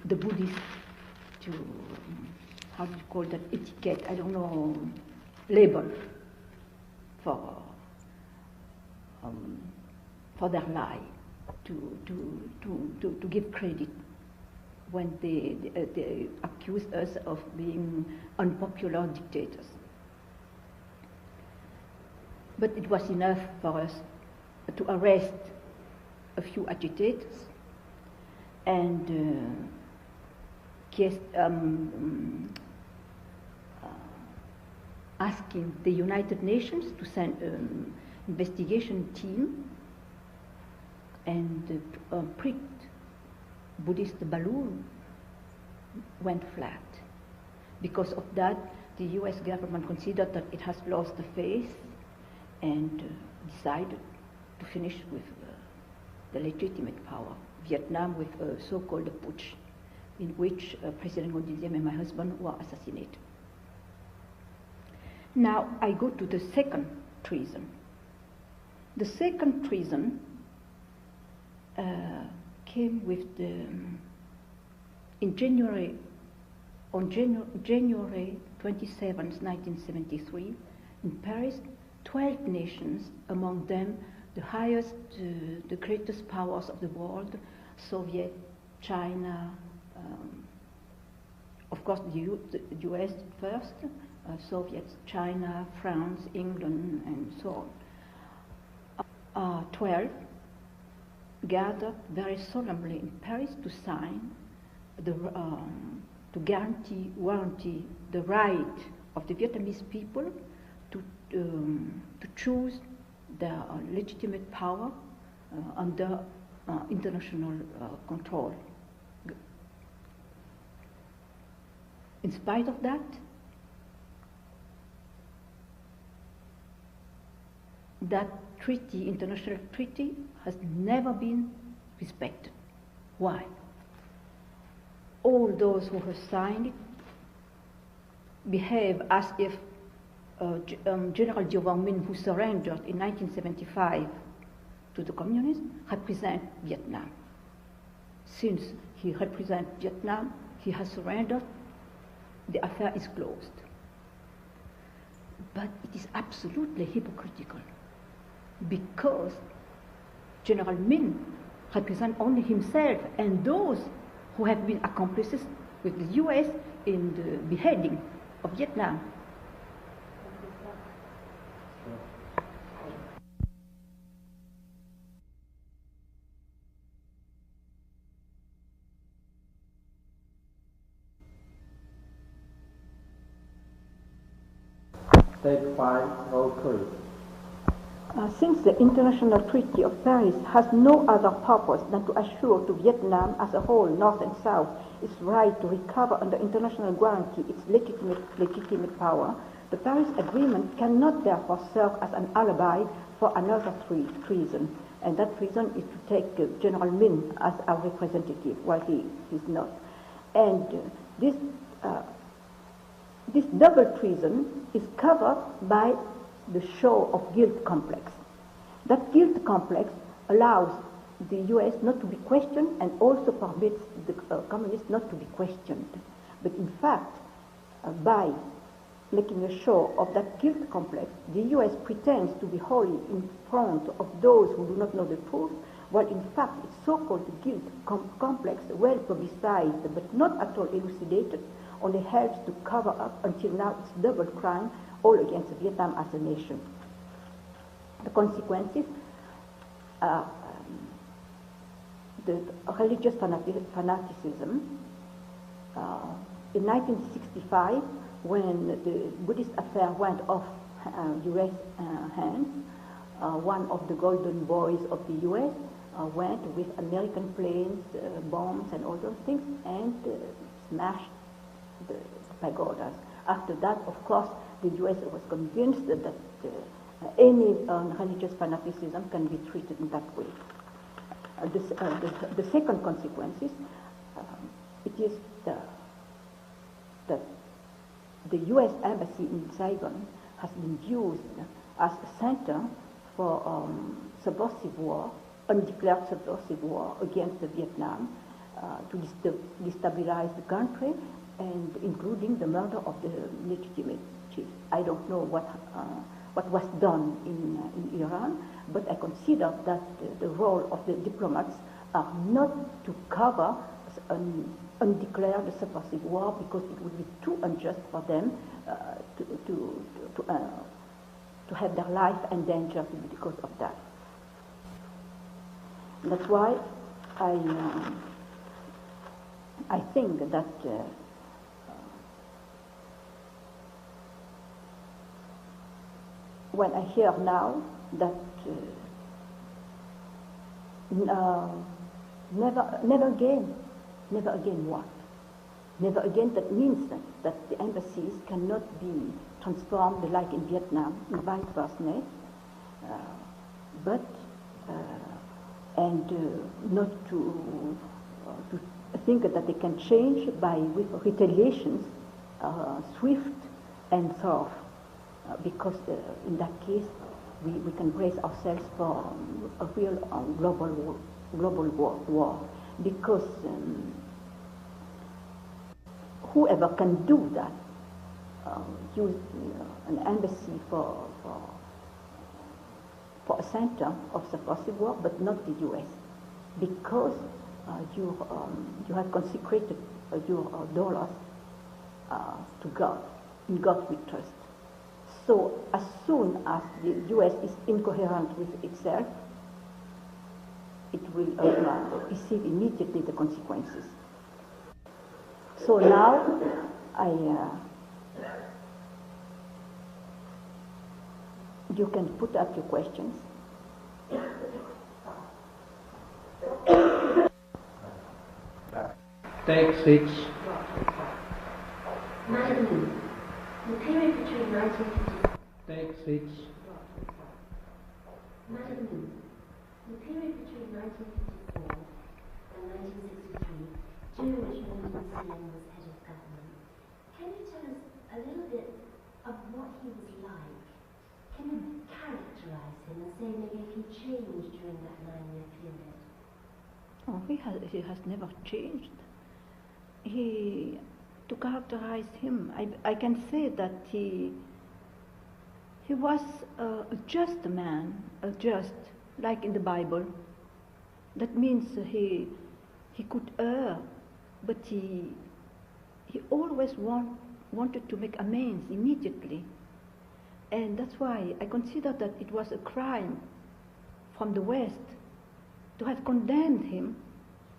the Buddhists to, how do you call that, etiquette, I don't know, label for their lie, to give credit when they accuse us of being unpopular dictators. But it was enough for us to arrest a few agitators and asking the United Nations to send an investigation team and pricked Buddhist balloon went flat. Because of that, the US government considered that it has lost the faith and decided to finish with the legitimate power, Vietnam, with a so-called putsch, in which President Ngo Dinh Diem and my husband were assassinated. Now I go to the second treason. The second treason came with on January 27, 1973, in Paris, 12 nations, among them the highest, the greatest powers of the world, Soviet, China, of course the US first, Soviets, China, France, England, and so on. 12 gathered very solemnly in Paris to sign to guarantee the right of the Vietnamese people to choose their legitimate power under international control. In spite of that, that treaty, international treaty, has never been respected. Why? All those who have signed it behave as if General Dieu Van Minh, who surrendered in 1975 to the communists, represent Vietnam. Since he represents Vietnam, he has surrendered, the affair is closed. But it is absolutely hypocritical, because General Minh represents only himself and those who have been accomplices with the US in the beheading of Vietnam. Take 5, roll 3. Since the International Treaty of Paris has no other purpose than to assure to Vietnam as a whole, North and South, its right to recover under international guarantee its legitimate power, the Paris Agreement cannot therefore serve as an alibi for another treason. And that treason is to take General Minh as our representative, while he is not. And this double treason is covered by the show of guilt complex. That guilt complex allows the US not to be questioned and also permits the communists not to be questioned. But in fact, by making a show of that guilt complex, the US pretends to be wholly in front of those who do not know the truth, while in fact its so-called guilt complex, well publicized but not at all elucidated, only helps to cover up until now its double crime, all against Vietnam as a nation. The consequences are the religious fanaticism. In 1965, when the Buddhist affair went off US hands, one of the golden boys of the US went with American planes, bombs and all those things, and smashed the pagodas. After that, of course, the US was convinced that any religious fanaticism can be treated in that way. The second consequences, it is that the US embassy in Saigon has been used as a center for subversive war, undeclared subversive war against Vietnam, destabilize the country, and including the murder of the legitimate chief. I don't know what was done in Iran, but I consider that the role of the diplomats are not to cover an undeclared subversive war, because it would be too unjust for them to have their life endangered because of that. That's why I think that when I hear now that never again what? Never again, that means that the embassies cannot be transformed like in Vietnam, in vice versa, and not to think that they can change with retaliations, swift and thorough, because in that case we can brace ourselves for a real global war, because whoever can do that, use an embassy for a center of subversive war, but not the U.S., because you have consecrated your dollars to God. In God we trust. So as soon as the U.S. is incoherent with itself, it will receive immediately the consequences. So now you can put up your questions. Take 6. Madam, the period between 1950... Take 6. Madam, the period between 1954 and 1963, during which Lyndon CM was head of government, can you tell us a little bit of what he was like? Can you characterize him and say maybe if he changed during that 9-year period? Oh, he has never changed. To characterize him, I can say that he was a just man, like in the Bible. That means he could err, but he always wanted to make amends immediately. And that's why I consider that it was a crime from the West to have condemned him,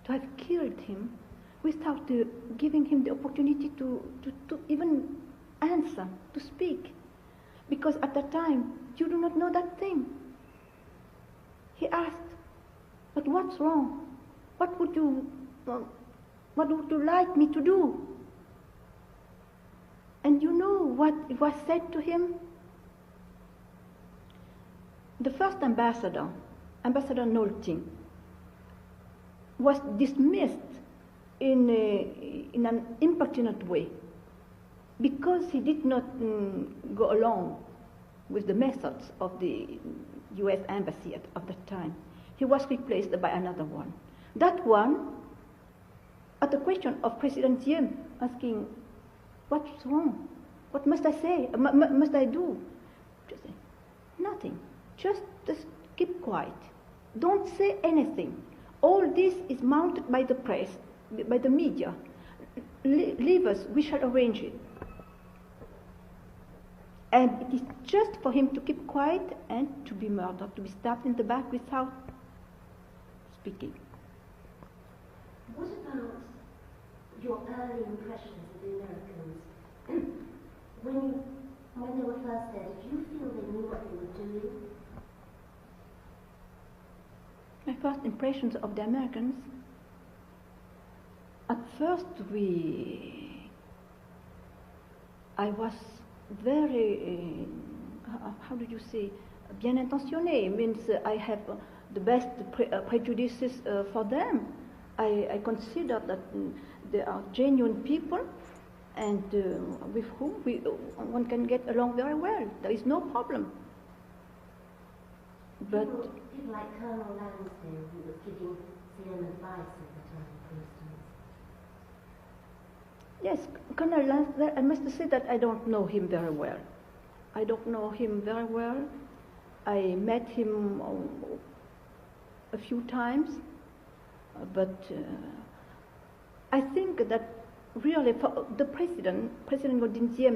to have killed him, without giving him the opportunity to even answer, to speak. Because at that time, you do not know that thing. He asked, but what's wrong? What would you like me to do? And you know what was said to him? The first ambassador, Ambassador Nolte, was dismissed in an impertinent way, because he did not go along with the methods of the U.S. embassy at that time. He was replaced by another one. That one, at the question of President Diem, asking, what's wrong? What must I say? Must I do? Just say, nothing. Just keep quiet. Don't say anything. All this is mounted by the press, by the media. Leave us, we shall arrange it. And it is just for him to keep quiet and to be murdered, to be stabbed in the back without speaking. What about your early impressions of the Americans? When they were first there, did you feel they knew what they were doing? My first impressions of the Americans, at first I was very, how do you say, bien intentionné, means I have the best prejudices for them. I consider that they are genuine people, and with whom one can get along very well. There is no problem. But people like Colonel Lansdale, who was giving CM advice at the time, for instance. Yes, Colonel Lansdale, I must say that I don't know him very well. I don't know him very well. I met him a few times, but I think that really for the President Godinzier